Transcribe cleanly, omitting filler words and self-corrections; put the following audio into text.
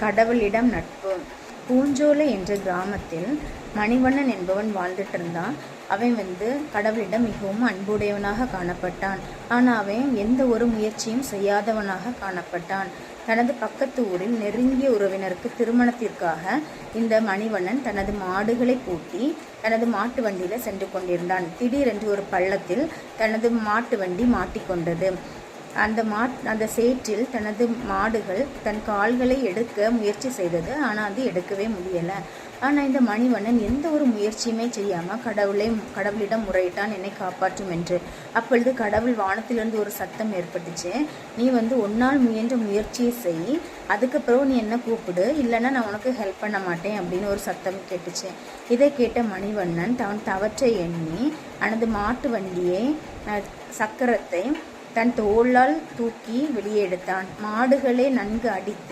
கடவுளிடம் நட்பு. பூஞ்சோலை என்ற கிராமத்தில் மணிவண்ணன் என்பவன் வாழ்ந்துட்டு இருந்தான். அவன் கடவுளிடம் மிகவும் அன்புடையவனாக காணப்பட்டான். ஆனால் அவன் எந்த ஒரு முயற்சியும் செய்யாதவனாக காணப்பட்டான். தனது பக்கத்து ஊரில் நெருங்கிய உறவினருக்கு திருமணத்திற்காக இந்த மணிவண்ணன் தனது மாடுகளை பூட்டி தனது மாட்டு வண்டியில் சென்று கொண்டிருந்தான். திடீரென்று ஒரு பள்ளத்தில் தனது மாட்டு வண்டி மாட்டிக்கொண்டது. அந்த சேற்றில் தனது மாடுகள் தன் கால்களை எடுக்க முயற்சி செய்தது. ஆனால் அது எடுக்கவே முடியலை. ஆனால் இந்த மணிவண்ணன் எந்த ஒரு முயற்சியுமே செய்யாமல் கடவுளிடம் முறையிட்டான், என்னை காப்பாற்றும் என்று. அப்பொழுது கடவுள் வானத்திலிருந்து ஒரு சத்தம் ஏற்பட்டுச்சு. நீ ஒன்னால் முயன்ற முயற்சியை செய், அதுக்கப்புறம் நீ என்ன கூப்பிடு, இல்லைன்னா நான் உனக்கு ஹெல்ப் பண்ண மாட்டேன் அப்படின்னு ஒரு சத்தம் கேட்டுச்சு. இதை கேட்ட மணிவண்ணன் தான் தவற்றை எண்ணி தனது மாட்டு வண்டியை சக்கரத்தை தன் தோளால் தூக்கி வெளியே எடுத்தான். மாடுகளை நன்கு அடித்து